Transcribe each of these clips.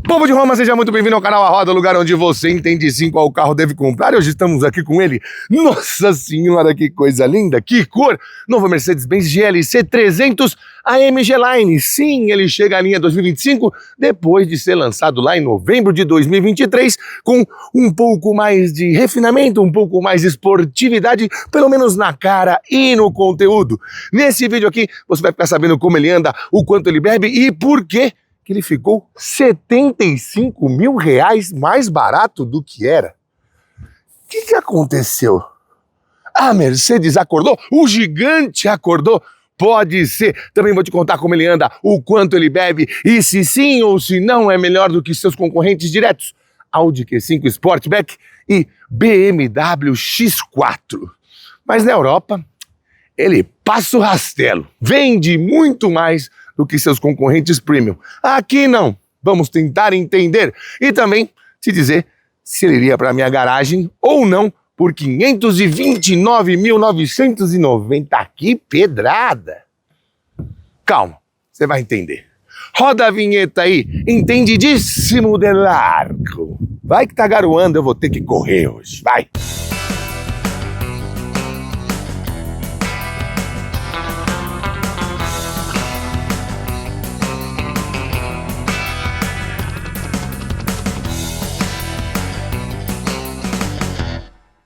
Povo de Roma, seja muito bem-vindo ao canal A Roda, lugar onde você entende sim qual carro deve comprar. E hoje estamos aqui com ele. Nossa senhora, que coisa linda, que cor! Novo Mercedes-Benz GLC 300 AMG Line. Sim, ele chega à linha 2025, depois de ser lançado lá em novembro de 2023, com um pouco mais de refinamento, um pouco mais de esportividade, pelo menos na cara e no conteúdo. Nesse vídeo aqui, você vai ficar sabendo como ele anda, o quanto ele bebe e por quê que ele ficou R$75 mil mais barato do que era. O que aconteceu? A Mercedes acordou? O gigante acordou? Pode ser. Também vou te contar como ele anda, o quanto ele bebe e se sim ou se não é melhor do que seus concorrentes diretos. Audi Q5 Sportback e BMW X4. Mas na Europa, ele passa o rastelo, vende muito mais do que seus concorrentes premium. Aqui não. Vamos tentar entender e também te dizer se ele iria para minha garagem ou não por 529.990. Que pedrada! Calma, você vai entender. Roda a vinheta aí, entendidíssimo de largo. Vai que tá garoando, eu vou ter que correr hoje. Vai!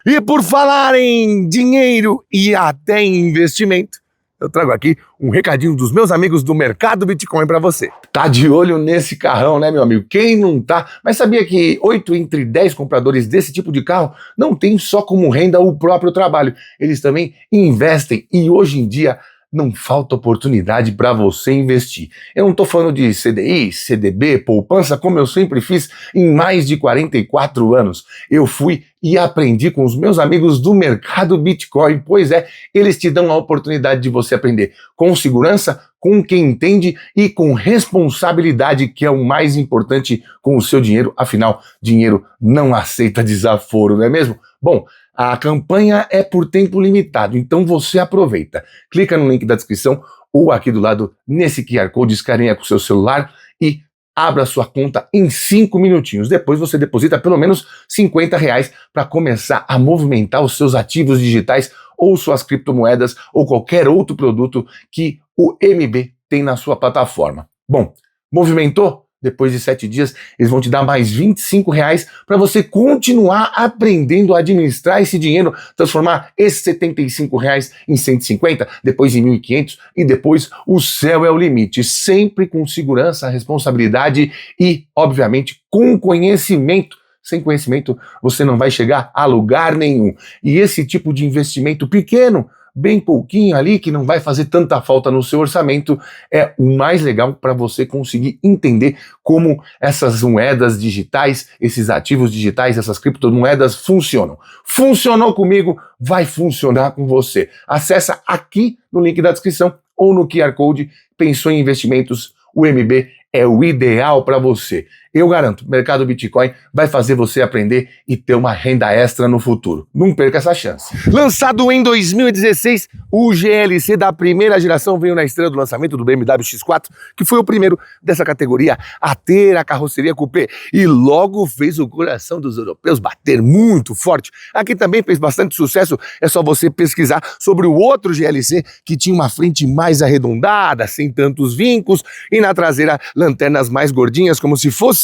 E por falar em dinheiro e até em investimento, eu trago aqui um recadinho dos meus amigos do Mercado Bitcoin para você. Tá de olho nesse carrão, né, meu amigo? Quem não tá? Mas sabia que 8 entre 10 compradores desse tipo de carro não tem só como renda o próprio trabalho. Eles também investem e hoje em dia não falta oportunidade para você investir. Eu não estou falando de CDI, CDB, poupança, como eu sempre fiz em mais de 44 anos. Eu fui e aprendi com os meus amigos do Mercado Bitcoin. Pois é, eles te dão a oportunidade de você aprender com segurança, com quem entende e com responsabilidade, que é o mais importante com o seu dinheiro. Afinal, dinheiro não aceita desaforo, não é mesmo? Bom, a campanha é por tempo limitado, então você aproveita. Clica no link da descrição ou aqui do lado nesse QR Code, escaneia com o seu celular e abra sua conta em 5 minutinhos. Depois você deposita pelo menos R$50 para começar a movimentar os seus ativos digitais ou suas criptomoedas ou qualquer outro produto que o MB tem na sua plataforma. Bom, movimentou? Depois de 7 dias, eles vão te dar mais R$25 para você continuar aprendendo a administrar esse dinheiro, transformar esses R$75 em 150, depois em 1.500 e depois o céu é o limite. Sempre com segurança, responsabilidade e, obviamente, com conhecimento. Sem conhecimento, você não vai chegar a lugar nenhum. E esse tipo de investimento pequeno, bem pouquinho ali, que não vai fazer tanta falta no seu orçamento, é o mais legal para você conseguir entender como essas moedas digitais, esses ativos digitais, essas criptomoedas funcionam. Funcionou comigo, vai funcionar com você. Acessa aqui no link da descrição ou no QR Code. Pensou em investimentos? O MB é o ideal para você. Eu garanto, o Mercado Bitcoin vai fazer você aprender e ter uma renda extra no futuro. Não perca essa chance. Lançado em 2016, o GLC da primeira geração veio na estreia do lançamento do BMW X4, que foi o primeiro dessa categoria a ter a carroceria coupé e logo fez o coração dos europeus bater muito forte. Aqui também fez bastante sucesso, é só você pesquisar sobre o outro GLC que tinha uma frente mais arredondada, sem tantos vincos e na traseira lanternas mais gordinhas, como se fossem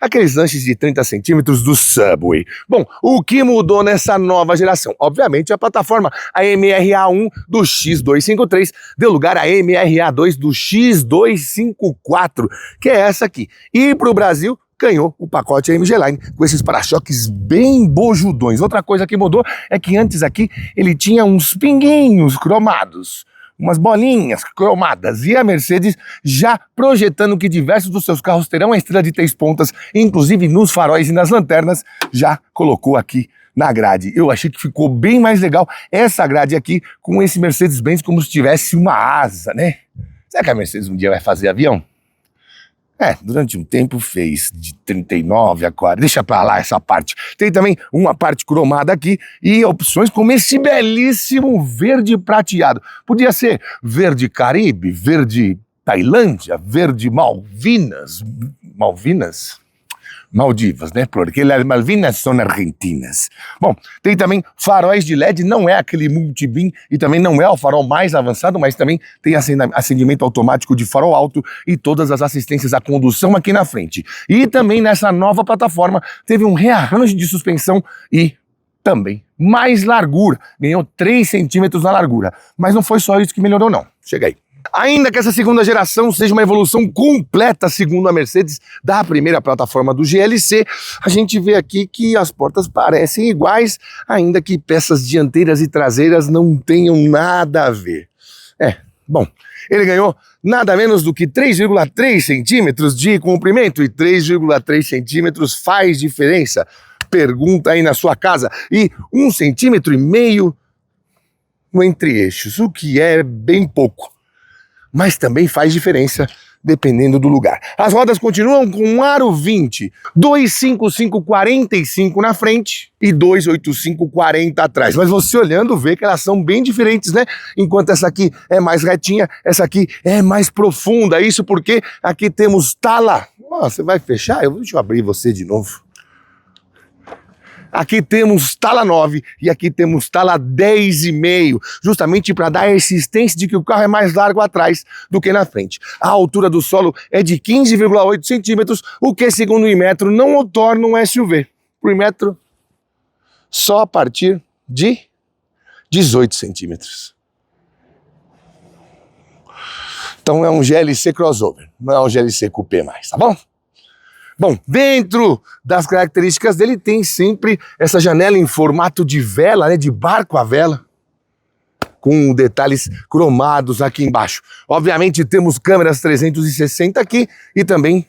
aqueles lanches de 30 centímetros do Subway. Bom, o que mudou nessa nova geração? Obviamente a plataforma, a MRA1 do X253 deu lugar à MRA2 do X254, que é essa aqui. E para o Brasil, ganhou o pacote AMG Line com esses para-choques bem bojudões. Outra coisa que mudou é que antes aqui ele tinha uns pinguinhos cromados, umas bolinhas cromadas, e a Mercedes já projetando que diversos dos seus carros terão a estrela de 3 pontas, inclusive nos faróis e nas lanternas, já colocou aqui na grade. Eu achei que ficou bem mais legal essa grade aqui com esse Mercedes-Benz como se tivesse uma asa, né? Será que a Mercedes um dia vai fazer avião? Durante um tempo fez de 39 a 40, deixa pra lá essa parte. Tem também uma parte cromada aqui e opções como esse belíssimo verde prateado. Podia ser verde Caribe, verde Tailândia, verde Malvinas, Maldivas, né? Porque as Malvinas são argentinas. Bom, tem também faróis de LED, não é aquele multibeam e também não é o farol mais avançado, mas também tem acendimento automático de farol alto e todas as assistências à condução aqui na frente. E também nessa nova plataforma teve um rearranjo de suspensão e também mais largura, ganhou 3 centímetros na largura. Mas não foi só isso que melhorou não, chega aí. Ainda que essa segunda geração seja uma evolução completa, segundo a Mercedes, da primeira plataforma do GLC, a gente vê aqui que as portas parecem iguais, ainda que peças dianteiras e traseiras não tenham nada a ver. Bom, ele ganhou nada menos do que 3,3 centímetros de comprimento, e 3,3 centímetros faz diferença. Pergunta aí na sua casa. E 1,5 centímetro no entre-eixos, o que é bem pouco. Mas também faz diferença dependendo do lugar. As rodas continuam com um aro 20, 255/45 na frente e 285/40 atrás. Mas você olhando vê que elas são bem diferentes, né? Enquanto essa aqui é mais retinha, essa aqui é mais profunda. Isso porque aqui temos tala. Você vai fechar? Deixa eu abrir você de novo. Aqui temos tala 9 e aqui temos tala 10,5, justamente para dar a assistência de que o carro é mais largo atrás do que na frente. A altura do solo é de 15,8 centímetros, o que, segundo o Inmetro, não o torna um SUV. O Inmetro, só a partir de 18 centímetros. Então é um GLC crossover, não é um GLC coupé mais, tá bom? Bom, dentro das características dele tem sempre essa janela em formato de vela, né, de barco à vela, com detalhes cromados aqui embaixo. Obviamente temos câmeras 360 aqui e também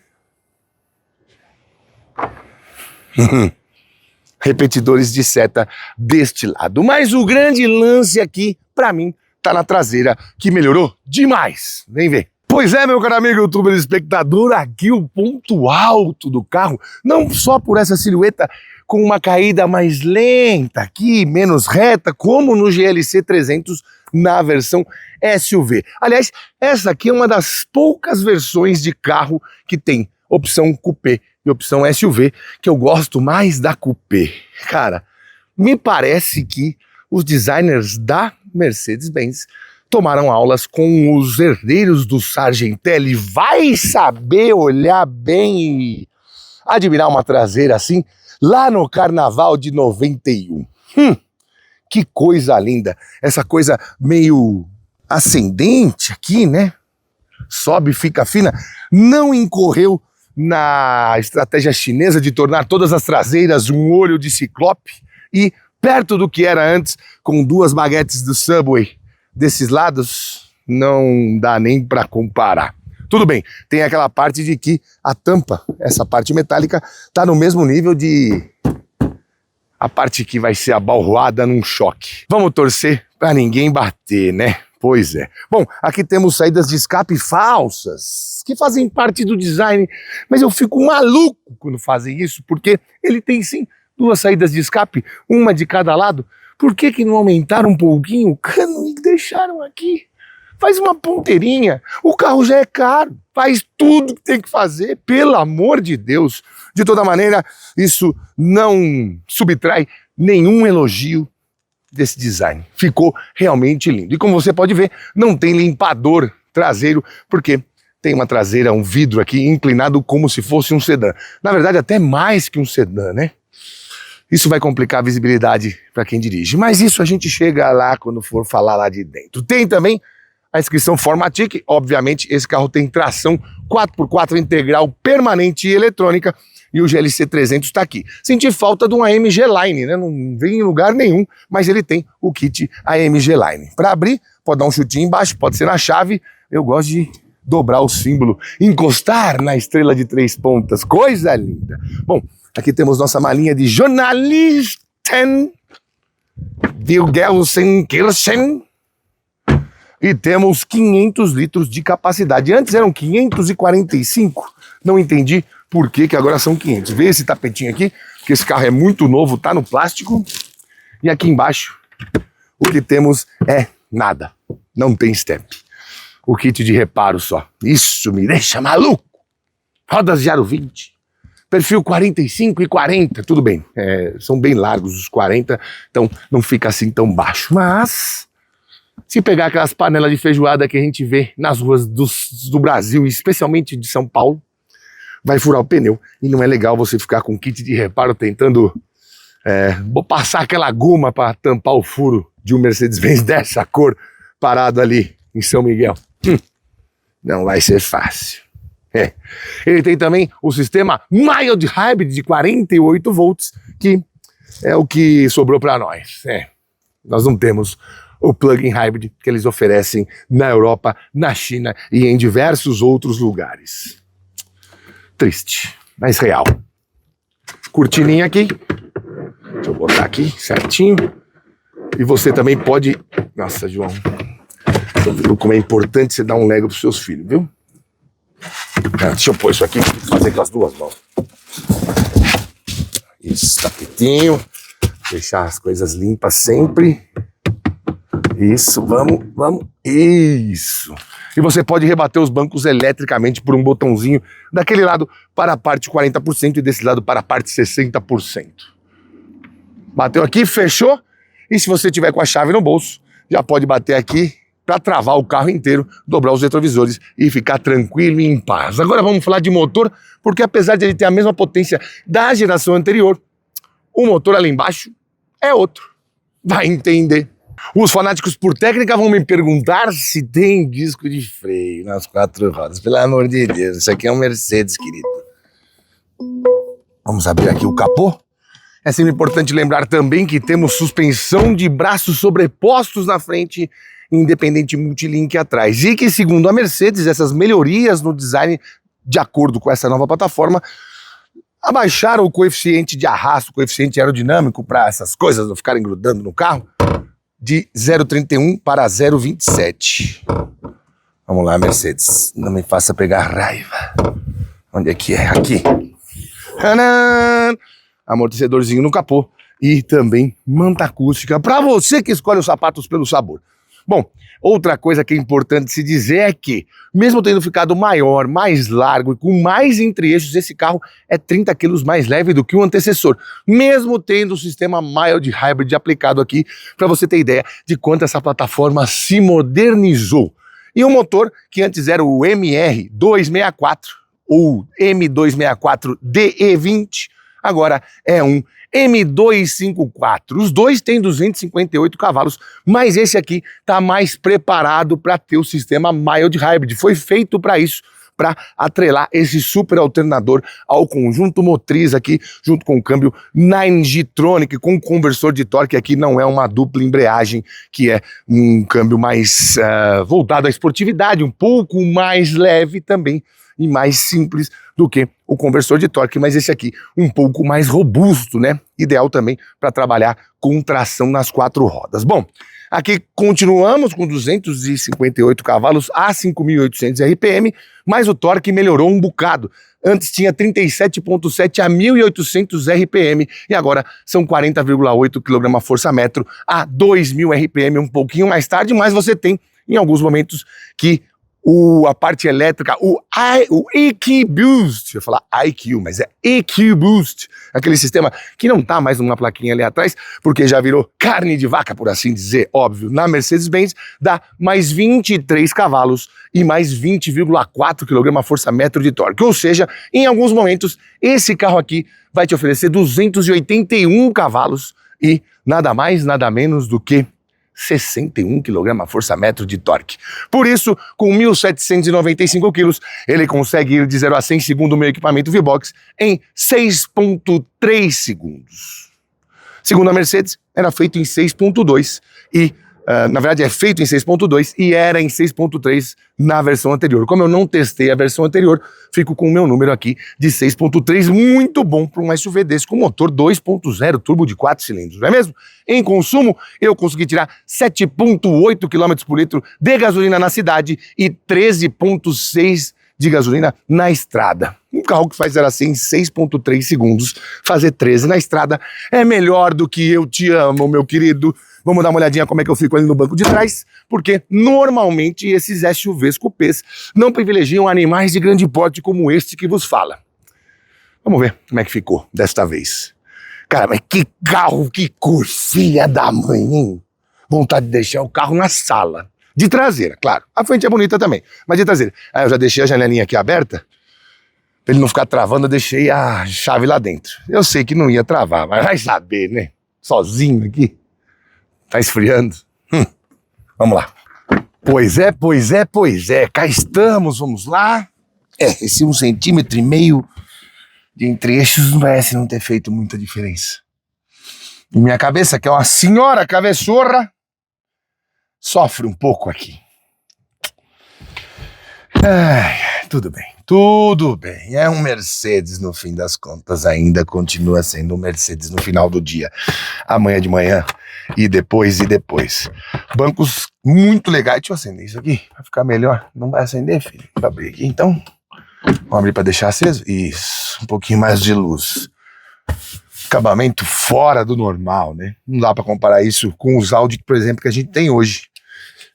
repetidores de seta deste lado. Mas o grande lance aqui, para mim, tá na traseira, que melhorou demais. Vem ver. Pois é, meu caro amigo youtuber espectador, aqui o ponto alto do carro, não só por essa silhueta com uma caída mais lenta aqui, menos reta, como no GLC 300 na versão SUV. Aliás, essa aqui é uma das poucas versões de carro que tem opção coupé e opção SUV, que eu gosto mais da coupé. Cara, me parece que os designers da Mercedes-Benz tomaram aulas com os herdeiros do Sargentelli. Vai saber olhar bem e admirar uma traseira assim lá no Carnaval de 91. Que coisa linda. Essa coisa meio ascendente aqui, né? Sobe, fica fina. Não incorreu na estratégia chinesa de tornar todas as traseiras um olho de ciclope e perto do que era antes, com 2 baguetes do Subway desses lados, não dá nem para comparar. Tudo bem, tem aquela parte de que a tampa, essa parte metálica, tá no mesmo nível de a parte que vai ser abalroada num choque. Vamos torcer para ninguém bater, né? Pois é. Bom, aqui temos saídas de escape falsas, que fazem parte do design, mas eu fico maluco quando fazem isso, porque ele tem sim 2 saídas de escape, uma de cada lado. Por que não aumentaram um pouquinho o cano e deixaram aqui? Faz uma ponteirinha, o carro já é caro, faz tudo que tem que fazer, pelo amor de Deus. De toda maneira, isso não subtrai nenhum elogio desse design. Ficou realmente lindo. E como você pode ver, não tem limpador traseiro, porque tem uma traseira, um vidro aqui inclinado como se fosse um sedã. Na verdade, até mais que um sedã, né? Isso vai complicar a visibilidade para quem dirige, mas isso a gente chega lá quando for falar lá de dentro. Tem também a inscrição Formatic, obviamente esse carro tem tração 4x4 integral permanente e eletrônica, e o GLC 300 está aqui. Senti falta de um AMG Line, né? Não vem em lugar nenhum, mas ele tem o kit AMG Line. Para abrir, pode dar um chutinho embaixo, pode ser na chave, eu gosto de dobrar o símbolo, encostar na estrela de 3 pontas, coisa linda. Bom, aqui temos nossa malinha de Journalisten, Wilgelsenkirchen, e temos 500 litros de capacidade. Antes eram 545, não entendi por que agora são 500. Vê esse tapetinho aqui, que esse carro é muito novo, tá no plástico, e aqui embaixo o que temos é nada, não tem stamp. o kit de reparo só. Isso me deixa maluco. Rodas de aro 20, perfil 45 e 40, tudo bem, são bem largos os 40, então não fica assim tão baixo. Mas, se pegar aquelas panelas de feijoada que a gente vê nas ruas do Brasil, especialmente de São Paulo, vai furar o pneu. E não é legal você ficar com kit de reparo tentando passar aquela goma para tampar o furo de um Mercedes-Benz dessa cor parado ali em São Miguel. Não vai ser fácil. Ele tem também o sistema Mild Hybrid de 48 volts, que é o que sobrou para nós. Nós não temos o plug-in hybrid que eles oferecem na Europa, na China e em diversos outros lugares. Triste, mas real. Cortininha aqui. Deixa eu botar aqui certinho. E você também pode... Nossa, João. Viu como é importante você dar um Lego pros seus filhos, viu? Deixa eu pôr isso aqui, fazer com as duas mãos. Isso, tapetinho. Deixar as coisas limpas sempre. Isso, vamos. Isso. E você pode rebater os bancos eletricamente por um botãozinho daquele lado para a parte 40% e desse lado para a parte 60%. Bateu aqui, fechou. E se você tiver com a chave no bolso, já pode bater aqui para travar o carro inteiro, dobrar os retrovisores e ficar tranquilo e em paz. Agora vamos falar de motor, porque apesar de ele ter a mesma potência da geração anterior, o motor ali embaixo é outro. Vai entender. Os fanáticos por técnica vão me perguntar se tem disco de freio nas 4 rodas. Pelo amor de Deus, isso aqui é um Mercedes, querido. Vamos abrir aqui o capô. É sempre importante lembrar também que temos suspensão de braços sobrepostos na frente, independente multilink atrás. E que, segundo a Mercedes, essas melhorias no design, de acordo com essa nova plataforma, abaixaram o coeficiente de arrasto, o coeficiente aerodinâmico, para essas coisas não ficarem grudando no carro, de 0,31 para 0,27. Vamos lá, Mercedes, não me faça pegar raiva. Onde é que é? Aqui. Tcharam! Amortecedorzinho no capô e também manta acústica para você que escolhe os sapatos pelo sabor. Bom, outra coisa que é importante se dizer é que, mesmo tendo ficado maior, mais largo e com mais entre-eixos, esse carro é 30 quilos mais leve do que o antecessor, mesmo tendo o sistema Mild Hybrid aplicado aqui, para você ter ideia de quanto essa plataforma se modernizou. E o motor, que antes era o MR264 ou M264 DE20, agora é um M254. Os dois têm 258 cavalos, mas esse aqui está mais preparado para ter o sistema Mild Hybrid. Foi feito para isso, para atrelar esse super alternador ao conjunto motriz aqui, junto com o câmbio 9G-Tronic, com conversor de torque. Aqui não é uma dupla embreagem, que é um câmbio mais voltado à esportividade, um pouco mais leve também, e mais simples do que o conversor de torque, mas esse aqui um pouco mais robusto, né? Ideal também para trabalhar com tração nas 4 rodas. Bom, aqui continuamos com 258 cavalos a 5.800 RPM, mas o torque melhorou um bocado. Antes tinha 37,7 a 1.800 RPM e agora são 40,8 kgfm a 2.000 RPM, um pouquinho mais tarde, mas você tem em alguns momentos que a parte elétrica, o EQ Boost, eu ia falar IQ, mas é EQ Boost, aquele sistema que não tá mais numa plaquinha ali atrás, porque já virou carne de vaca, por assim dizer, óbvio, na Mercedes-Benz, dá mais 23 cavalos e mais 20,4 kgfm de torque, ou seja, em alguns momentos, esse carro aqui vai te oferecer 281 cavalos e nada mais, nada menos do que 61 kgfm de torque. Por isso, com 1.795 quilos, ele consegue ir de 0 a 100 segundo o meu equipamento V-Box em 6,3 segundos. Segundo a Mercedes, era feito em 6,2 e, na verdade, é feito em 6,2 e era em 6,3 na versão anterior. Como eu não testei a versão anterior, fico com o meu número aqui de 6,3, muito bom para um SUV desse com motor 2.0 turbo de 4 cilindros, não é mesmo? Em consumo, eu consegui tirar 7,8 km por litro de gasolina na cidade e 13,6 de gasolina na estrada. Um carro que faz 0 a 100 em 6,3 segundos, fazer 13 na estrada é melhor do que eu te amo, meu querido. Vamos dar uma olhadinha como é que eu fico ali no banco de trás, porque normalmente esses SUVs cupês não privilegiam animais de grande porte como este que vos fala. Vamos ver como é que ficou desta vez. Cara, mas que carro, que cor, filha da mãe, hein? Vontade de deixar o carro na sala. De traseira, claro. A frente é bonita também, mas de traseira. Aí eu já deixei a janelinha aqui aberta. Pra ele não ficar travando, eu deixei a chave lá dentro. Eu sei que não ia travar, mas vai saber, né? Sozinho aqui. Tá esfriando. Vamos lá. Pois é. Cá estamos, vamos lá. Esse 1,5 centímetro de entre-eixos não parece não ter feito muita diferença. E minha cabeça, que é uma senhora cabeçorra, sofre um pouco aqui. Tudo bem. É um Mercedes no fim das contas, ainda continua sendo um Mercedes no final do dia. Amanhã de manhã e depois. Bancos muito legais. Deixa eu acender isso aqui, vai ficar melhor. Não vai acender, filho? Vou abrir aqui então. Vamos abrir para deixar aceso? Isso, um pouquinho mais de luz. Acabamento fora do normal, né? Não dá para comparar isso com os Audi, por exemplo, que a gente tem hoje.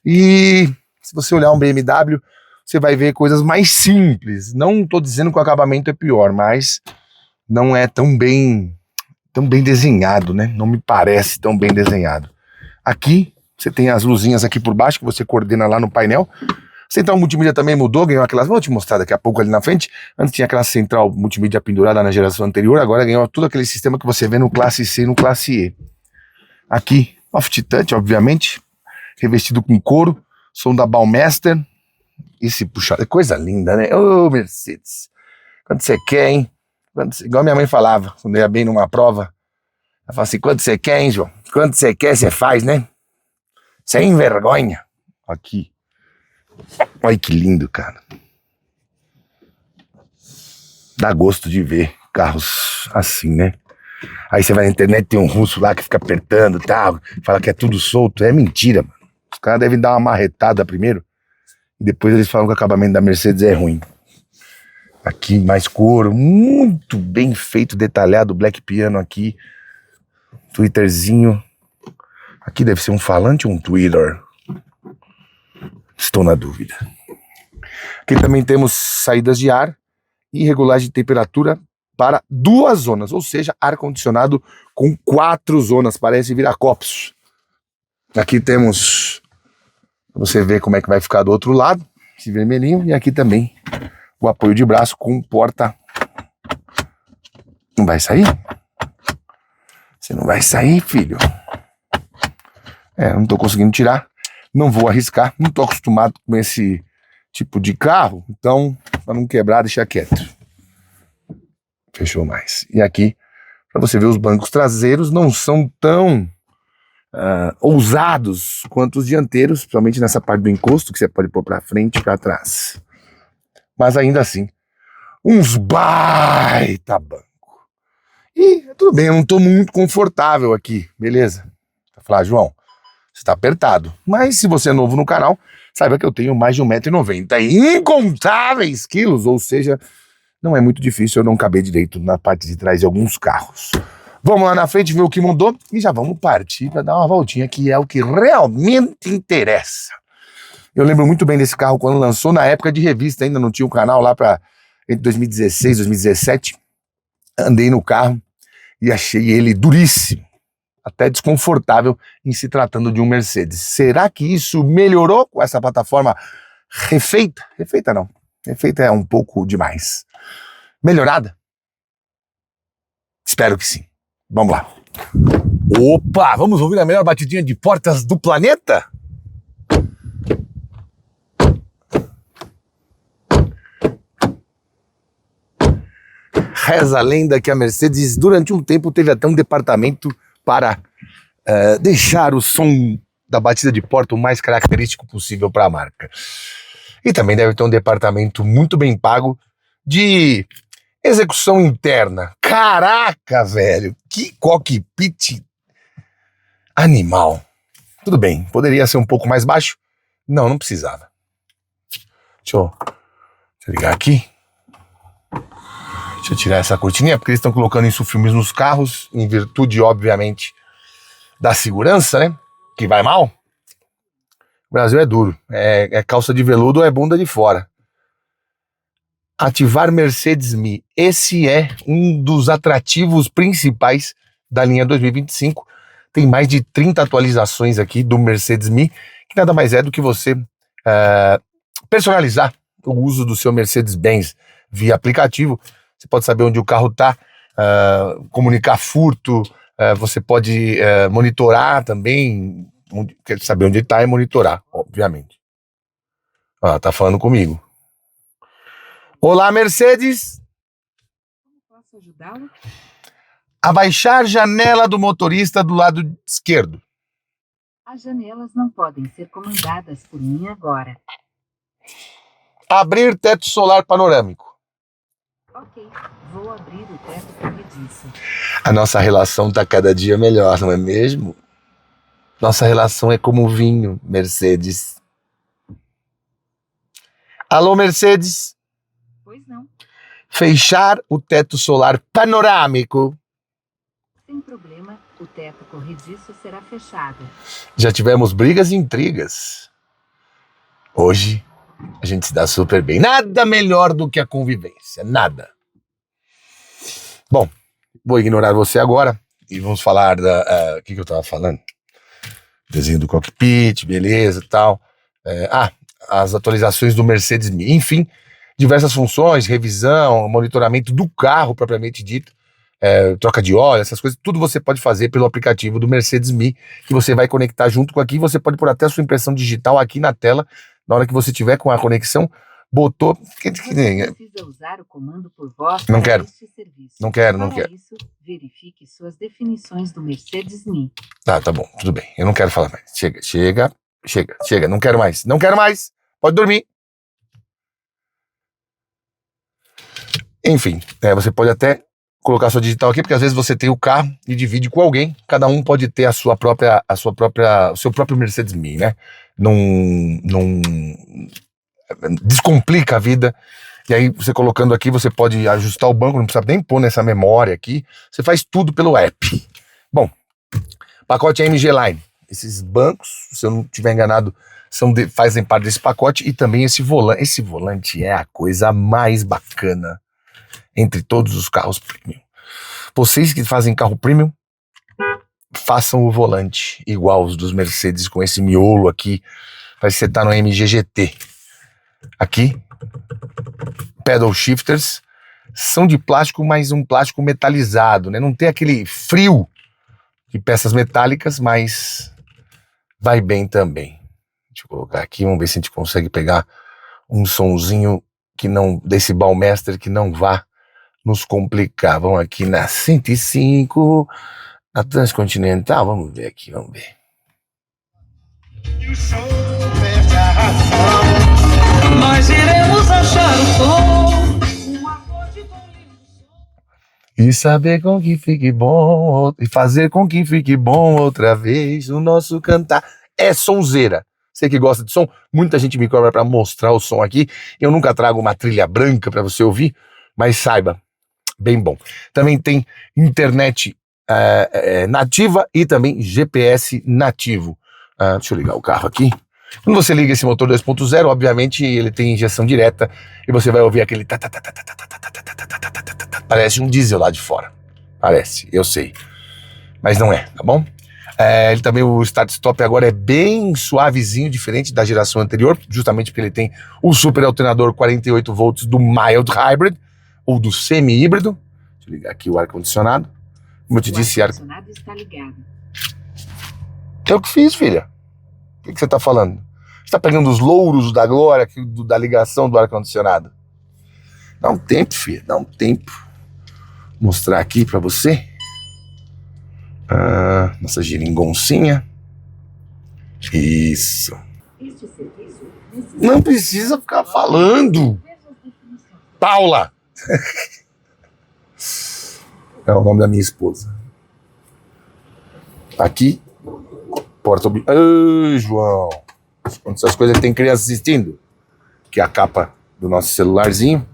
E se você olhar um BMW, você vai ver coisas mais simples. Não estou dizendo que o acabamento é pior, mas não é tão bem desenhado, né? Não me parece tão bem desenhado. Aqui, você tem as luzinhas aqui por baixo, que você coordena lá no painel. A central multimídia também mudou, ganhou aquelas... Vou te mostrar daqui a pouco ali na frente. Antes tinha aquela central multimídia pendurada na geração anterior, agora ganhou todo aquele sistema que você vê no Classe C e no Classe E. Aqui, soft touch, obviamente, revestido com couro, som da Baumeister. Esse puxado, é coisa linda, né? Ô, Mercedes, quando você quer, hein? Igual minha mãe falava, quando eu ia bem numa prova, ela fala assim, quando você quer, hein, João? Quando você quer, você faz, né? Sem vergonha. Aqui. Olha que lindo, cara. Dá gosto de ver carros assim, né? Aí você vai na internet, tem um russo lá que fica apertando e tal, fala que é tudo solto. É mentira, mano. Os caras devem dar uma marretada primeiro e depois eles falam que o acabamento da Mercedes é ruim. Aqui mais couro, muito bem feito, detalhado, black piano aqui. Twitterzinho. Aqui deve ser um falante ou um Twitter? Estou na dúvida. Aqui também temos saídas de ar e regulagem de temperatura para 2 zonas, ou seja, ar-condicionado com 4 zonas, parece Viracopos. Aqui temos, você vê como é que vai ficar do outro lado, esse vermelhinho, e aqui também o apoio de braço com porta. Não vai sair? Você não vai sair, filho? Não tô conseguindo tirar. Não vou arriscar, não tô acostumado com esse tipo de carro, então, para não quebrar, deixa quieto. Fechou mais. E aqui, para você ver, os bancos traseiros não são tão ousados quanto os dianteiros, principalmente nessa parte do encosto, que você pode pôr para frente e para trás. Mas ainda assim, uns baita banco. E tudo bem, eu não tô muito confortável aqui, beleza? Vai falar, João, você tá apertado. Mas se você é novo no canal, saiba que eu tenho mais de 1,90 m e incontáveis quilos, ou seja, não é muito difícil eu não caber direito na parte de trás de alguns carros. Vamos lá na frente ver o que mudou e já vamos partir para dar uma voltinha, que é o que realmente interessa. Eu lembro muito bem desse carro quando lançou, na época de revista, ainda não tinha um canal lá para entre 2016 e 2017. Andei no carro e achei ele duríssimo, até desconfortável em se tratando de um Mercedes. Será que isso melhorou com essa plataforma refeita? Refeita não, refeita é um pouco demais. Melhorada? Espero que sim. Vamos lá. Opa, vamos ouvir a melhor batidinha de portas do planeta? Reza a lenda que a Mercedes durante um tempo teve até um departamento para deixar o som da batida de porta o mais característico possível para a marca. E também deve ter um departamento muito bem pago de execução interna. Caraca, velho, que cockpit animal. Tudo bem, poderia ser um pouco mais baixo? Não precisava. Deixa eu ligar aqui. Deixa eu tirar essa cortininha, porque eles estão colocando isso filmes nos carros, em virtude, obviamente, da segurança, né? Que vai mal? O Brasil é duro. É calça de veludo ou é bunda de fora. Ativar Mercedes-Me. Esse é um dos atrativos principais da linha 2025. Tem mais de 30 atualizações aqui do Mercedes-Me, que nada mais é do que você personalizar o uso do seu Mercedes-Benz via aplicativo. Você pode saber onde o carro está, comunicar furto, você pode monitorar também, quer saber onde está e monitorar, obviamente. Tá falando comigo. Olá, Mercedes. Como posso ajudá-lo? Abaixar janela do motorista do lado esquerdo. As janelas não podem ser comandadas por mim agora. Abrir teto solar panorâmico. Ok, vou abrir o teto corrediço. A nossa relação tá cada dia melhor, não é mesmo? Nossa relação é como vinho, Mercedes. Alô, Mercedes? Pois não. Fechar o teto solar panorâmico. Sem problema, o teto corrediço será fechado. Já tivemos brigas e intrigas. Hoje, a gente se dá super bem. Nada melhor do que a convivência. Nada. Bom, vou ignorar você agora e vamos falar da... O que eu tava falando? Desenho do cockpit, beleza e tal. As atualizações do Mercedes-Me. Enfim, diversas funções, revisão, monitoramento do carro propriamente dito, troca de óleo, essas coisas, tudo você pode fazer pelo aplicativo do Mercedes-Me, que você vai conectar junto com aqui. Você pode pôr até a sua impressão digital aqui na tela, na hora que você tiver com a conexão, botou... Você precisa usar o comando por voz Não para quero. este serviço. Não quero. Para isso, verifique suas definições do Mercedes-Me. Tá bom, tudo bem. Eu não quero falar mais. Chega. Não quero mais. Pode dormir. Enfim, você pode até colocar sua digital aqui, porque às vezes você tem o carro e divide com alguém. Cada um pode ter o seu próprio Mercedes-Me, né? Não descomplica a vida. E aí, você colocando aqui, você pode ajustar o banco, não precisa nem pôr nessa memória aqui. Você faz tudo pelo app. Bom, pacote AMG Line. Esses bancos, se eu não estiver enganado, fazem parte desse pacote, e também esse volante. Esse volante é a coisa mais bacana entre todos os carros premium. Vocês que fazem carro premium, façam o volante igual os dos Mercedes, com esse miolo aqui. Parece que você tá no AMG GT. Aqui, pedal shifters são de plástico, mas um plástico metalizado, né? Não tem aquele frio de peças metálicas, mas vai bem também. Deixa eu colocar aqui, vamos ver se a gente consegue pegar um sonzinho Decibel Master, que não vá nos complicar. Vamos aqui na 105, na Transcontinental, vamos ver aqui, vamos ver. Nós iremos achar o tom. E saber com que fique bom, e fazer com que fique bom outra vez o nosso cantar. É sonzeira. Você que gosta de som, muita gente me cobra para mostrar o som aqui. Eu nunca trago uma trilha branca para você ouvir, mas saiba, bem bom. Também tem internet nativa e também GPS nativo. Deixa eu ligar o carro aqui. Quando você liga esse motor 2.0, obviamente ele tem injeção direta e você vai ouvir aquele parece um diesel lá de fora. Parece, eu sei. Mas não é, tá bom? Ele também, o start-stop agora é bem suavezinho, diferente da geração anterior, justamente porque ele tem o super alternador 48 volts do mild hybrid, ou do semi-híbrido. Deixa eu ligar aqui o ar-condicionado. Como eu te disse, o ar-condicionado está ligado. É o que fiz, filha. O que você tá falando? Você tá pegando os louros da glória da ligação do ar-condicionado? Dá um tempo, filha, dá um tempo. Vou mostrar aqui pra você. Nossa geringoncinha. Isso. Este serviço Não precisa ficar falando. Paula. É o nome da minha esposa. Aqui. Porta... Ai, João. Essas coisas que tem criança assistindo. Que é a capa do nosso celularzinho.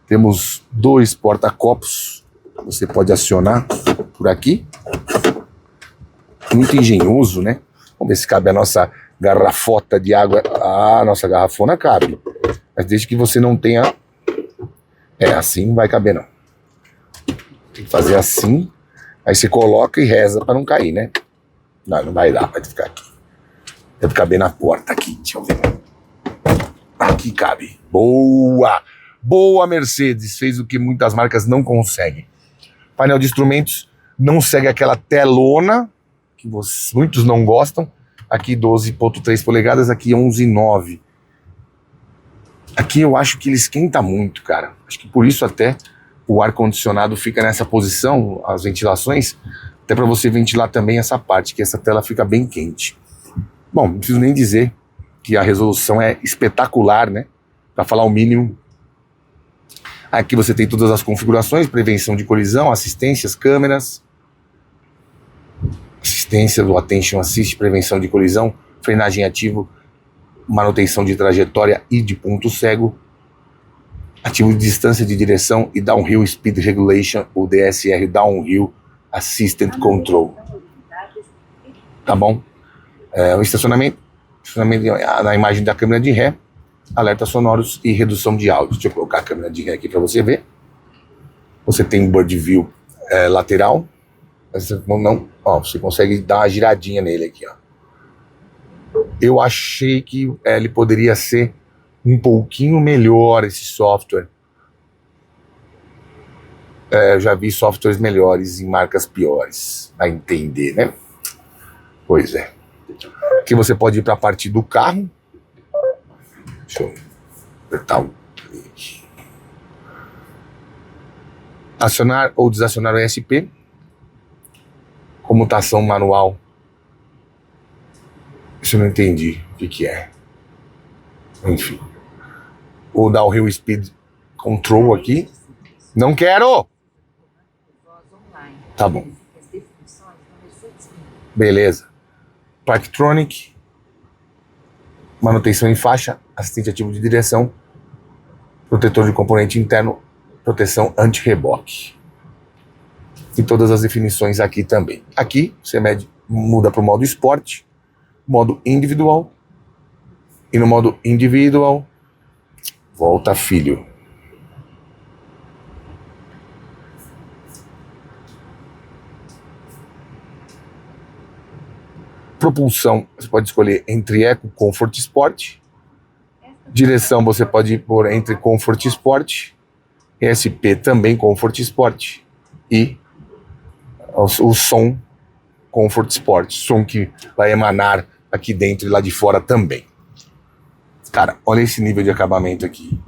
Temos 2 porta-copos. Você pode acionar por aqui. Muito engenhoso, né? Vamos ver se cabe a nossa garrafota de água. Ah, a nossa garrafona cabe. Mas desde que você não tenha... assim não vai caber, não. Tem que fazer assim. Aí você coloca e reza pra não cair, né? Não vai dar, vai ficar aqui. Deve caber na porta aqui, deixa eu ver. Aqui cabe. Boa! Boa, Mercedes. Fez o que muitas marcas não conseguem. Painel de instrumentos não segue aquela telona que muitos não gostam. Aqui 12.3 polegadas, aqui 11.9. Aqui eu acho que ele esquenta muito, cara. Acho que por isso até o ar-condicionado fica nessa posição, as ventilações, até para você ventilar também essa parte, que essa tela fica bem quente. Bom, não preciso nem dizer que a resolução é espetacular, né? Para falar o mínimo. Aqui você tem todas as configurações, prevenção de colisão, assistências, câmeras, assistência do Attention Assist, prevenção de colisão, frenagem ativo, manutenção de trajetória e de ponto cego, ativo de distância de direção e Downhill Speed Regulation, o DSR Downhill Assistant Control. Tá bom? O estacionamento na imagem da câmera de ré, alertas sonoros e redução de áudio. Deixa eu colocar a câmera de ré aqui para você ver. Você tem Bird View lateral. Você consegue dar uma giradinha nele aqui, ó. Eu achei que ele poderia ser um pouquinho melhor, esse software. Eu já vi softwares melhores em marcas piores, a entender, né? Pois é. Aqui você pode ir para a parte do carro. Deixa eu apertar o link. Acionar ou desacionar o ESP. Comutação manual. Isso eu não entendi o que é. Enfim. O Downhill Speed Control aqui. Não quero! Tá bom. Beleza. Parktronic. Manutenção em faixa. Assistente ativo de direção. Protetor de componente interno. Proteção anti-reboque. E todas as definições aqui também. Aqui você muda para o modo Sport, modo individual. E no modo individual, volta filho. Propulsão, você pode escolher entre Eco, Comfort e Sport. Direção você pode pôr entre Comfort e Sport. ESP também Comfort e Sport. E o som Comfort Sport, som que vai emanar aqui dentro e lá de fora também. Cara, olha esse nível de acabamento aqui.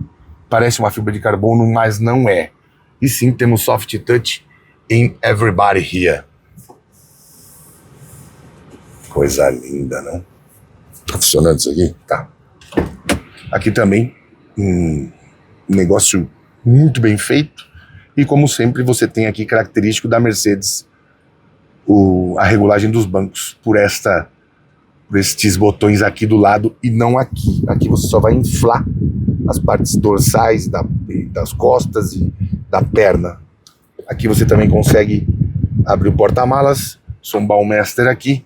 Parece uma fibra de carbono, mas não é. E sim, temos soft touch in everybody here. Coisa linda, não? Tá funcionando isso aqui? Tá. Aqui também, um negócio muito bem feito. E como sempre, você tem aqui característico da Mercedes, a regulagem dos bancos por estes botões aqui do lado e não aqui. Aqui você só vai inflar as partes dorsais das costas e da perna. Aqui você também consegue abrir o porta-malas, som Baumeister aqui.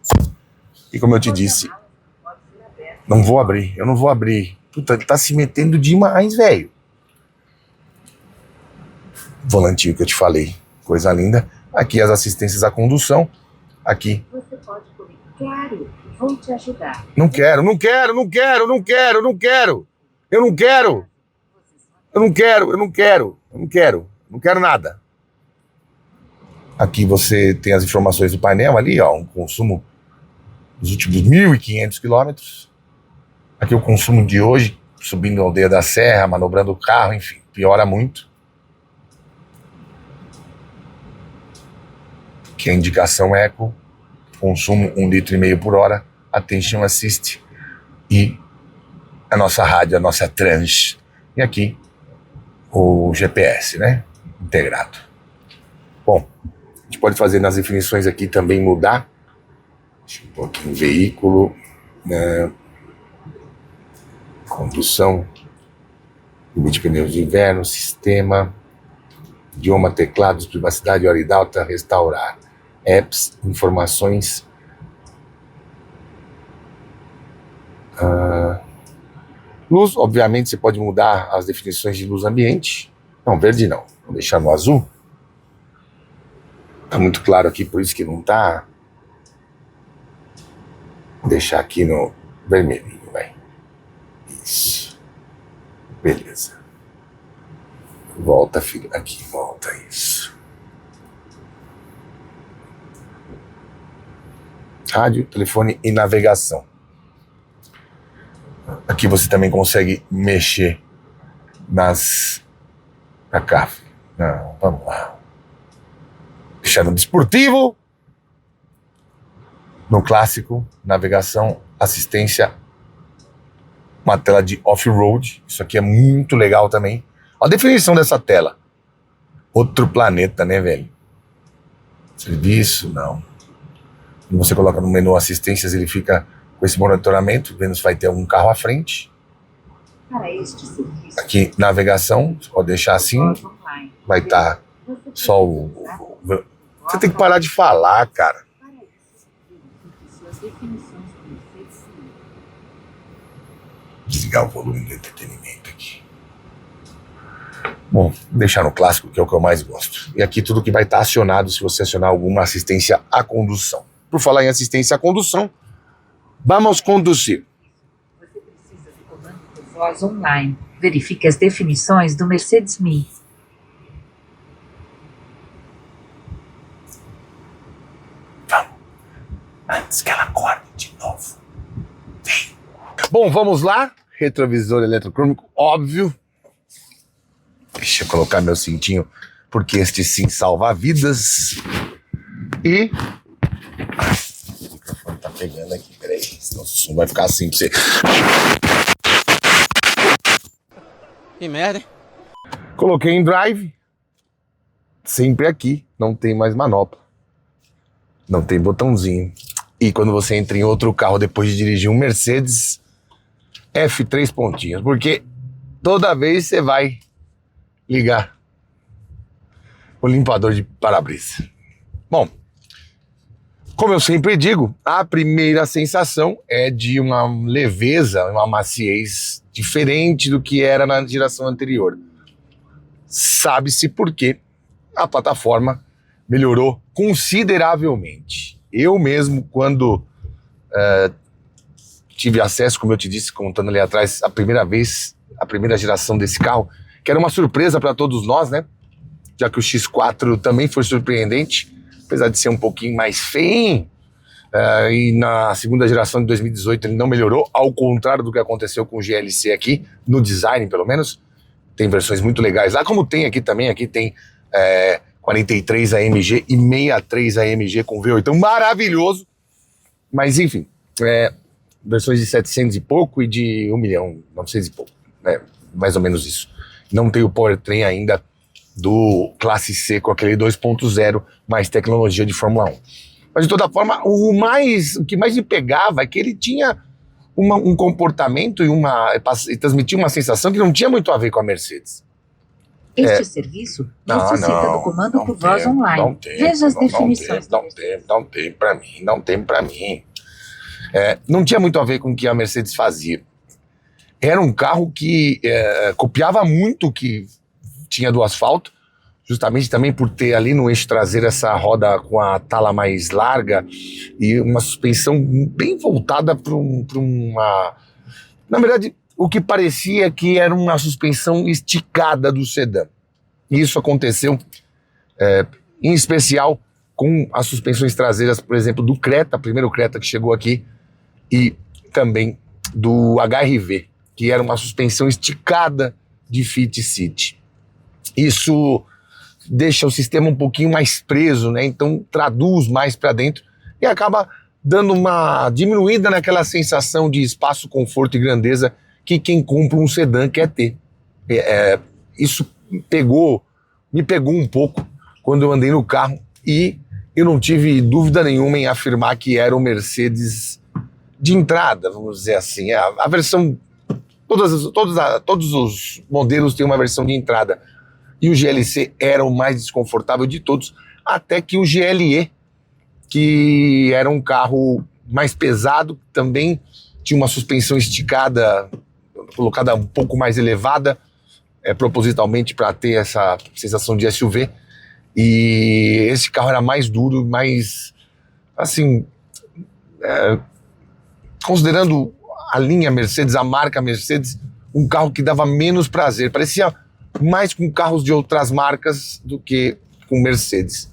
E como eu te disse, eu não vou abrir. Puta, ele tá se metendo demais, velho. Volantinho que eu te falei, coisa linda. Aqui as assistências à condução. Aqui. Você pode comer. Claro, vou te ajudar. Não quero. Não quero nada. Aqui você tem as informações do painel ali, ó, um consumo dos últimos 1.500 quilômetros. Aqui o consumo de hoje, subindo a aldeia da Serra, manobrando o carro, enfim, piora muito. Que é a indicação Eco, consumo 1,5 litro por hora, Attention Assist e a nossa rádio, a nossa trans. E aqui o GPS, né? Integrado. Bom, a gente pode fazer nas definições aqui também mudar. Deixa eu pôr aqui um veículo, né? Condução, limite de pneus de inverno, sistema, idioma, teclados, privacidade, hora e data, restaurar. Apps, informações, Luz, obviamente, você pode mudar as definições de luz ambiente. Não, verde não. Vou deixar no azul. Tá muito claro aqui, por isso que não tá. Vou deixar aqui no vermelhinho, vai. Isso. Beleza. Volta, filho. Aqui, volta, isso. Rádio, telefone e navegação. Aqui você também consegue mexer nas... Pra cá, filho. Não, vamos lá. Deixar no desportivo. No clássico, navegação, assistência, uma tela de off-road. Isso aqui é muito legal também. Olha a definição dessa tela. Outro planeta, né, velho? Serviço, não. Quando você coloca no menu assistências, ele fica com esse monitoramento, vendo se vai ter algum carro à frente. Para este serviço, Aqui, navegação, você pode deixar assim, voz online. vai estar só o... Você tem que parar de falar, cara. Para isso, verifique suas definições do Mercedes. Desligar o volume do entretenimento aqui. Bom, deixar no clássico, que é o que eu mais gosto. E aqui tudo que vai estar acionado se você acionar alguma assistência à condução. Por falar em assistência à condução, vamos conduzir. Você precisa do comando por voz online. Verifique as definições do Mercedes Me. Antes que ela acorde de novo. Vem. Bom, vamos lá. Retrovisor eletrocrômico, óbvio. Deixa eu colocar meu cintinho, porque este sim salva vidas. E... o microfone tá pegando aqui, peraí. Senão o som vai ficar assim pra você. Que merda, hein? Coloquei em drive. Sempre aqui. Não tem mais manopla. Não tem botãozinho. E quando você entra em outro carro depois de dirigir um Mercedes, F3 pontinhos. Porque toda vez você vai ligar o limpador de para-brisa. Bom, como eu sempre digo, a primeira sensação é de uma leveza, uma maciez diferente do que era na geração anterior. Sabe-se por quê? A plataforma melhorou consideravelmente. Eu mesmo, quando tive acesso, como eu te disse, contando ali atrás, a primeira vez, a primeira geração desse carro, que era uma surpresa para todos nós, né? Já que o X4 também foi surpreendente, apesar de ser um pouquinho mais feio. E na segunda geração de 2018 ele não melhorou, ao contrário do que aconteceu com o GLC aqui, no design pelo menos. Tem versões muito legais lá, como tem aqui também. Aqui tem 43 AMG e 63 AMG com V8, maravilhoso. Mas enfim, versões de 700 e pouco e de 1.900.000 e pouco, né? Mais ou menos isso. Não tem o powertrain ainda do Classe C com aquele 2.0 mais tecnologia de Fórmula 1. Mas de toda forma, o que mais me pegava é que ele tinha um comportamento e transmitia uma sensação que não tinha muito a ver com a Mercedes. Este serviço necessita do comando por voz online. Veja as definições. Não tem pra mim. Não tinha muito a ver com o que a Mercedes fazia. Era um carro que copiava muito o que tinha do asfalto, justamente também por ter ali no eixo traseiro essa roda com a tala mais larga e uma suspensão bem voltada para uma... Na verdade, o que parecia que era uma suspensão esticada do sedã. E isso aconteceu, em especial, com as suspensões traseiras, por exemplo, do Creta, primeiro Creta que chegou aqui, e também do HR-V, que era uma suspensão esticada de Fit City. Isso deixa o sistema um pouquinho mais preso, né? Então traduz mais para dentro e acaba dando uma diminuída naquela sensação de espaço, conforto e grandeza que quem compra um sedã quer ter. Isso me pegou um pouco quando eu andei no carro e eu não tive dúvida nenhuma em afirmar que era o Mercedes de entrada, vamos dizer assim. A versão... Todos os modelos têm uma versão de entrada. E o GLC era o mais desconfortável de todos, até que o GLE, que era um carro mais pesado, também tinha uma suspensão esticada, colocada um pouco mais elevada, propositalmente para ter essa sensação de SUV. E esse carro era mais duro, mais, assim, considerando a linha Mercedes, a marca Mercedes, um carro que dava menos prazer. Parecia mais com carros de outras marcas do que com Mercedes.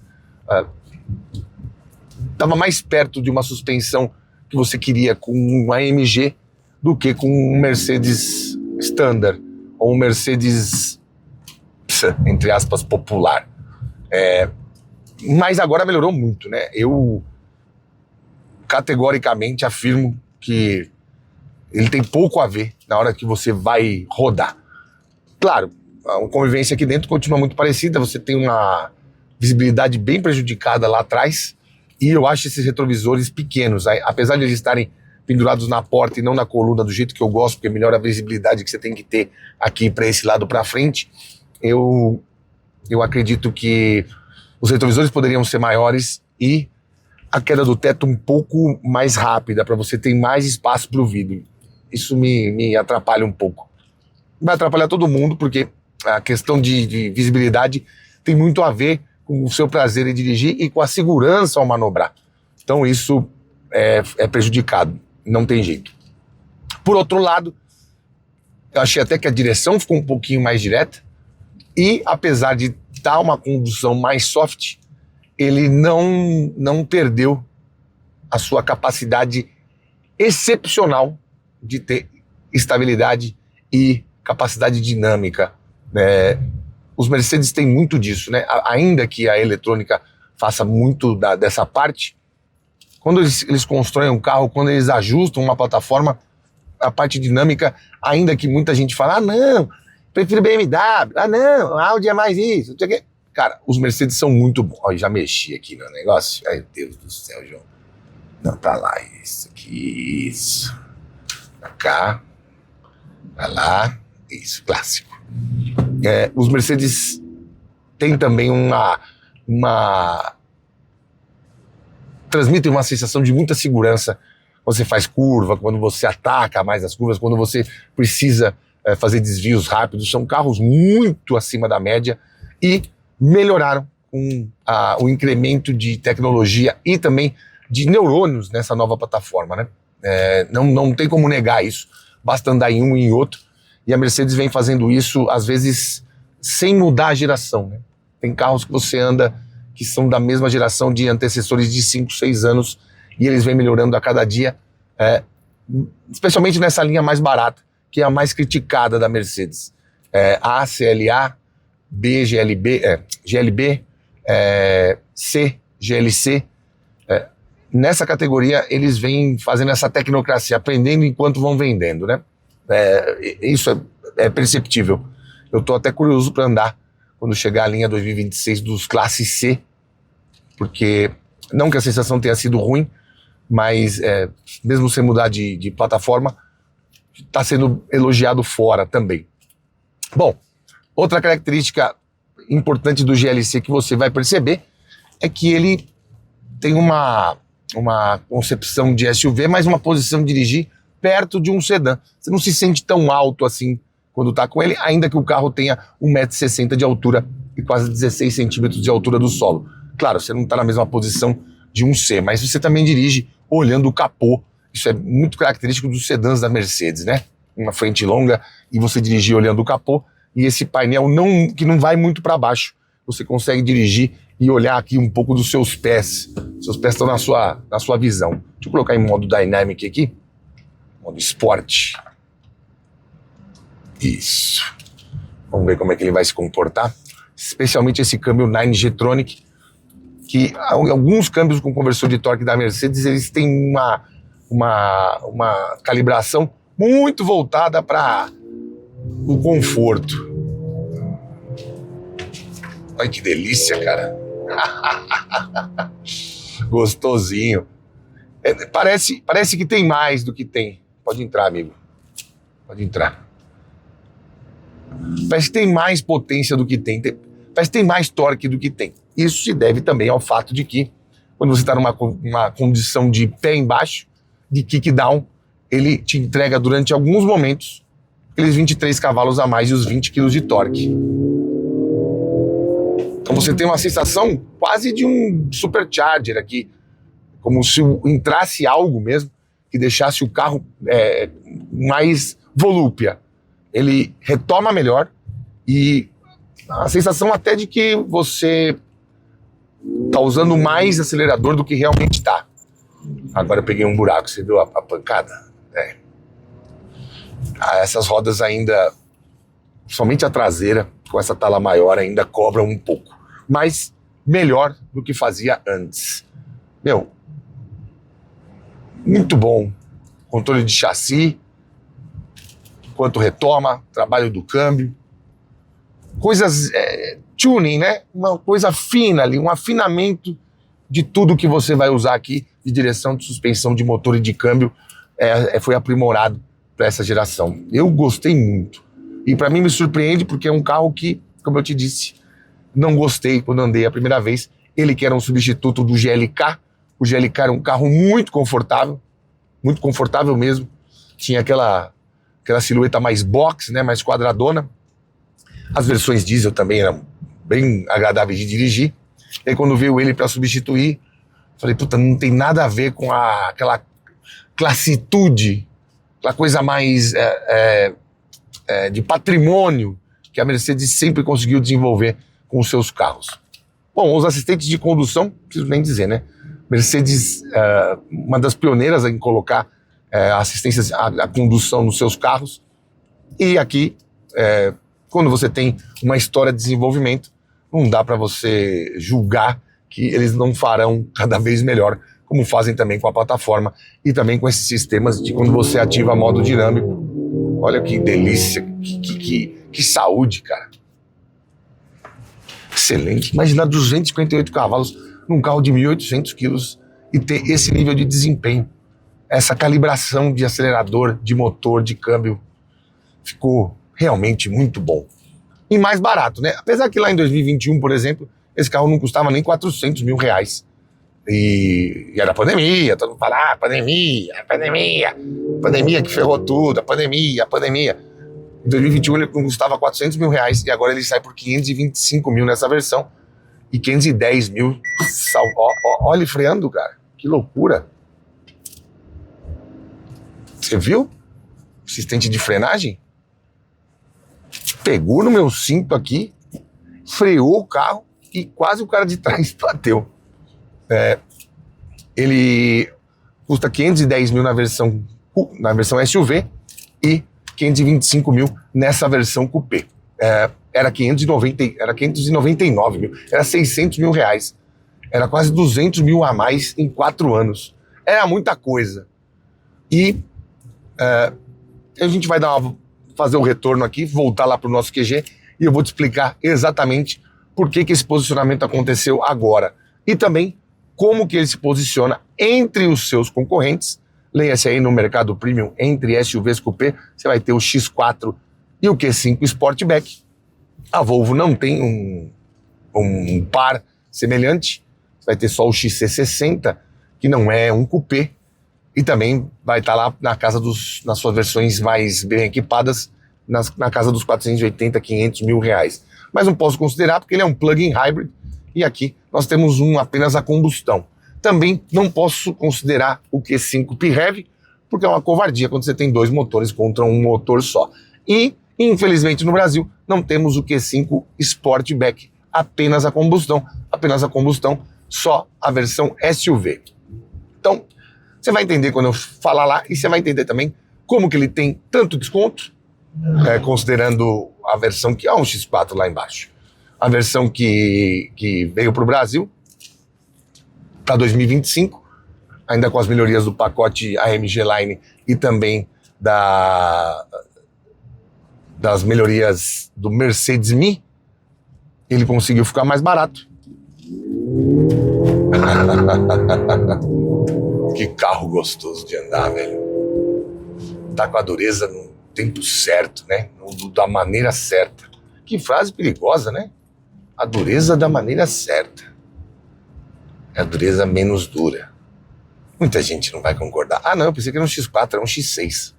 Estava mais perto de uma suspensão que você queria com um AMG do que com um Mercedes Standard ou um Mercedes, entre aspas, popular. Mas agora melhorou muito, né? Eu categoricamente afirmo que ele tem pouco a ver na hora que você vai rodar. Claro, a convivência aqui dentro continua muito parecida, você tem uma visibilidade bem prejudicada lá atrás, e eu acho esses retrovisores pequenos, apesar de eles estarem pendurados na porta e não na coluna do jeito que eu gosto, porque melhora a visibilidade que você tem que ter aqui para esse lado para frente. Eu acredito que os retrovisores poderiam ser maiores e a queda do teto um pouco mais rápida, para você ter mais espaço para o vidro. Isso me atrapalha um pouco. Vai atrapalhar todo mundo, porque a questão de visibilidade tem muito a ver com o seu prazer em dirigir e com a segurança ao manobrar. Então isso é prejudicado, não tem jeito. Por outro lado, eu achei até que a direção ficou um pouquinho mais direta e, apesar de estar uma condução mais soft, ele não perdeu a sua capacidade excepcional de ter estabilidade e capacidade dinâmica. Os Mercedes têm muito disso, né? Ainda que a eletrônica faça muito dessa parte, quando eles constroem um carro, quando eles ajustam uma plataforma, a parte dinâmica, ainda que muita gente fala, não, prefiro BMW, não, Audi é mais isso, não sei o quê. Cara, os Mercedes são muito bons. Ó, já mexi aqui no negócio. Ai, Deus do céu, João. Não, pra lá, isso aqui, isso. Pra cá, pra lá, isso, clássico. Os Mercedes têm também transmitem uma sensação de muita segurança quando você faz curva, quando você ataca mais as curvas, quando você precisa fazer desvios rápidos. São carros muito acima da média e melhoraram com o incremento de tecnologia e também de neurônios nessa nova plataforma, né? Não tem como negar isso, basta andar em um e em outro, e a Mercedes vem fazendo isso, às vezes, sem mudar a geração, né? Tem carros que você anda que são da mesma geração de antecessores de 5, 6 anos, e eles vêm melhorando a cada dia, especialmente nessa linha mais barata, que é a mais criticada da Mercedes. A, CLA, B, GLB, C, GLC. Nessa categoria, eles vêm fazendo essa tecnocracia, aprendendo enquanto vão vendendo, né? Isso é perceptível. Eu estou até curioso para andar quando chegar a linha 2026 dos Classe C, porque não que a sensação tenha sido ruim, mas mesmo sem mudar de plataforma, está sendo elogiado fora também. Bom, outra característica importante do GLC que você vai perceber é que ele tem uma concepção de SUV, mas uma posição de dirigir perto de um sedã. Você não se sente tão alto assim quando está com ele, ainda que o carro tenha 1,60 m de altura e quase 16 centímetros de altura do solo. Claro, você não está na mesma posição de um C, mas você também dirige olhando o capô. Isso é muito característico dos sedãs da Mercedes, né? Uma frente longa e você dirigir olhando o capô, e esse painel que não vai muito para baixo. Você consegue dirigir e olhar aqui um pouco dos seus pés. Seus pés estão na sua visão. Deixa eu colocar em modo Dynamic aqui. Modo Sport. Isso. Vamos ver como é que ele vai se comportar. Especialmente esse câmbio 9G-Tronic, que alguns câmbios com conversor de torque da Mercedes, eles têm uma calibração muito voltada para o conforto. Olha que delícia, cara. Gostosinho. Parece que tem mais do que tem. Pode entrar, amigo. Pode entrar. Parece que tem mais potência do que tem. Parece que tem mais torque do que tem. Isso se deve também ao fato de que, quando você está numa condição de pé embaixo, de kick down, ele te entrega durante alguns momentos aqueles 23 cavalos a mais e os 20 quilos de torque. Então você tem uma sensação quase de um supercharger aqui, como se entrasse algo mesmo que deixasse o carro mais volúpia. Ele retoma melhor e a sensação até de que você tá usando mais acelerador do que realmente tá. Agora eu peguei um buraco, você viu a pancada? Essas rodas ainda, somente a traseira, com essa tala maior, ainda cobram um pouco. Mas melhor do que fazia antes. Meu, muito bom. Controle de chassi, quanto retoma, trabalho do câmbio. Coisas, tuning, né? Uma coisa fina ali, um afinamento de tudo que você vai usar aqui de direção, de suspensão, de motor e de câmbio. Foi aprimorado para essa geração. Eu gostei muito. E para mim me surpreende porque é um carro que, como eu te disse, não gostei quando andei a primeira vez. Ele que era um substituto do GLK. O GLK era um carro muito confortável mesmo. Tinha aquela silhueta mais box, né, mais quadradona. As versões diesel também eram bem agradáveis de dirigir. E aí quando veio ele para substituir, falei, puta, não tem nada a ver com aquela classitude, aquela coisa mais de patrimônio que a Mercedes sempre conseguiu desenvolver com os seus carros. Bom, os assistentes de condução, não preciso nem dizer, né? Mercedes, uma das pioneiras em colocar assistência à condução nos seus carros. E aqui, quando você tem uma história de desenvolvimento, não dá para você julgar que eles não farão cada vez melhor, como fazem também com a plataforma e também com esses sistemas de quando você ativa modo dinâmico. Olha que delícia, que saúde, cara. Excelente. Imagina 258 cavalos num carro de 1.800 quilos e ter esse nível de desempenho. Essa calibração de acelerador, de motor, de câmbio. Ficou realmente muito bom. E mais barato, né? Apesar que lá em 2021, por exemplo, esse carro não custava nem 400 mil reais. E era pandemia, todo mundo fala, pandemia que ferrou tudo, a pandemia. Em 2021 ele custava 400 mil reais e agora ele sai por 525 mil nessa versão e 510 mil. Olha ele freando, cara, que loucura. Você viu? Assistente de frenagem? Pegou no meu cinto aqui, freou o carro e quase o cara de trás bateu. Ele custa 510 mil na versão SUV e 525 mil nessa versão Coupé. Era 599 mil, era 600 mil reais. Era quase 200 mil a mais em 4 anos. Era muita coisa. E a gente vai fazer o retorno aqui, voltar lá para o nosso QG e eu vou te explicar exatamente por que esse posicionamento aconteceu agora. E também como que ele se posiciona entre os seus concorrentes. Leia-se aí no mercado premium, entre SUVs Coupé, você vai ter o X4 e o Q5 Sportback. A Volvo não tem um par semelhante, você vai ter só o XC60, que não é um Coupé, e também vai estar lá nas suas versões mais bem equipadas, na casa dos 480, 500 mil reais. Mas não posso considerar porque ele é um plug-in hybrid, e aqui nós temos apenas a combustão. Também não posso considerar o Q5 PHEV, porque é uma covardia quando você tem 2 motores contra um motor só. E, infelizmente, no Brasil, não temos o Q5 Sportback, apenas a combustão, só a versão SUV. Então, você vai entender quando eu falar lá, e você vai entender também como que ele tem tanto desconto, considerando a versão que é um X4 lá embaixo. A versão que veio para o Brasil, para 2025, ainda com as melhorias do pacote AMG Line e também das melhorias do Mercedes Me, ele conseguiu ficar mais barato. Que carro gostoso de andar, velho. Tá com a dureza no tempo certo, né? Da maneira certa. Que frase perigosa, né? A dureza da maneira certa. É a dureza menos dura. Muita gente não vai concordar. Ah, não, eu pensei que era um X4, era um X6.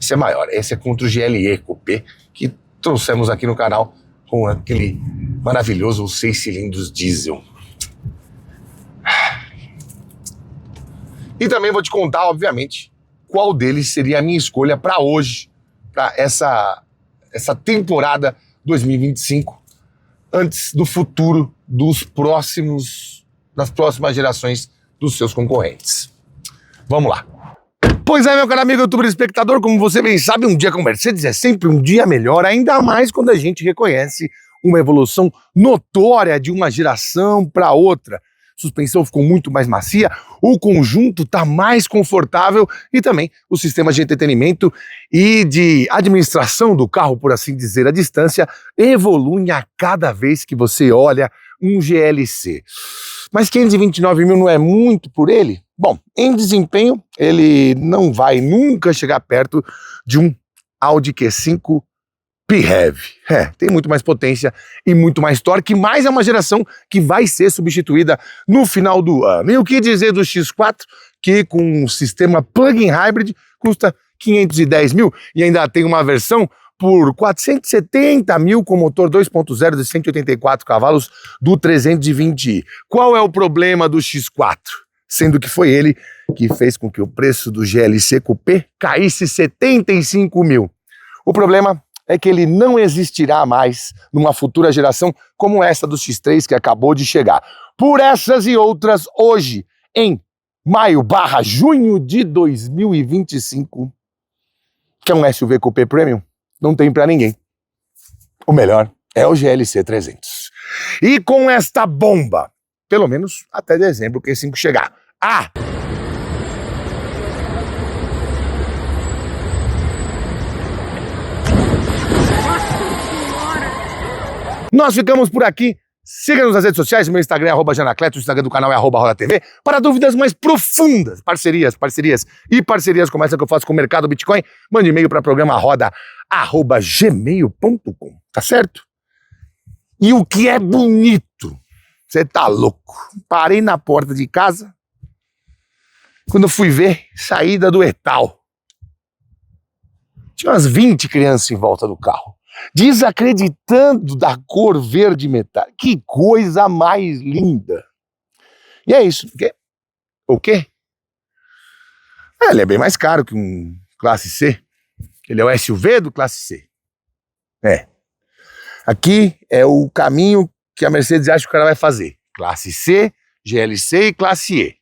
Esse é maior. Esse é contra o GLE Coupé, que trouxemos aqui no canal com aquele maravilhoso 6 cilindros diesel. E também vou te contar, obviamente, qual deles seria a minha escolha para hoje, para essa temporada 2025, antes do futuro das próximas gerações dos seus concorrentes. Vamos lá. Pois é, meu caro amigo youtuber espectador, como você bem sabe, um dia com Mercedes é sempre um dia melhor, ainda mais quando a gente reconhece uma evolução notória de uma geração para outra. A suspensão ficou muito mais macia, o conjunto está mais confortável e também o sistema de entretenimento e de administração do carro, por assim dizer, à distância, evolui a cada vez que você olha um GLC. Mas 529 mil não é muito por ele? Bom, em desempenho, ele não vai nunca chegar perto de um Audi Q5 PHEV. Tem muito mais potência e muito mais torque, mas é uma geração que vai ser substituída no final do ano. E o que dizer do X4, que com um sistema plug-in hybrid custa 510 mil e ainda tem uma versão por 470 mil com motor 2.0 de 184 cavalos do 320i. Qual é o problema do X4? Sendo que foi ele que fez com que o preço do GLC Coupé caísse 75 mil. O problema é que ele não existirá mais numa futura geração como essa do X3 que acabou de chegar. Por essas e outras, hoje, em maio/junho de 2025, que é um SUV Coupé Premium, não tem pra ninguém. O melhor é o GLC 300. E com esta bomba, pelo menos até dezembro que Q5 chegar. Nós ficamos por aqui. Siga-nos nas redes sociais, meu Instagram é @janacleto, o Instagram do canal é @rodatv. Para dúvidas mais profundas, parcerias como essa que eu faço com o Mercado Bitcoin, mande e-mail para programa roda@gmail.com, tá certo? E o que é bonito, você tá louco, parei na porta de casa, quando eu fui ver, saída do Etal. Tinha umas 20 crianças em volta do carro, desacreditando da cor verde metálica. Que coisa mais linda! E é isso. O quê? Ele é bem mais caro que um Classe C. Ele é o SUV do Classe C. Aqui é o caminho que a Mercedes acha que o cara vai fazer. Classe C, GLC e Classe E.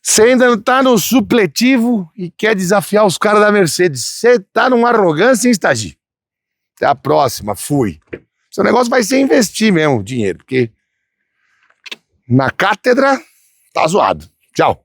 Você ainda não tá no supletivo e quer desafiar os caras da Mercedes. Você tá numa arrogância, hein, Stagi? Até a próxima, fui. Seu negócio vai ser investir mesmo o dinheiro, porque na cátedra tá zoado. Tchau.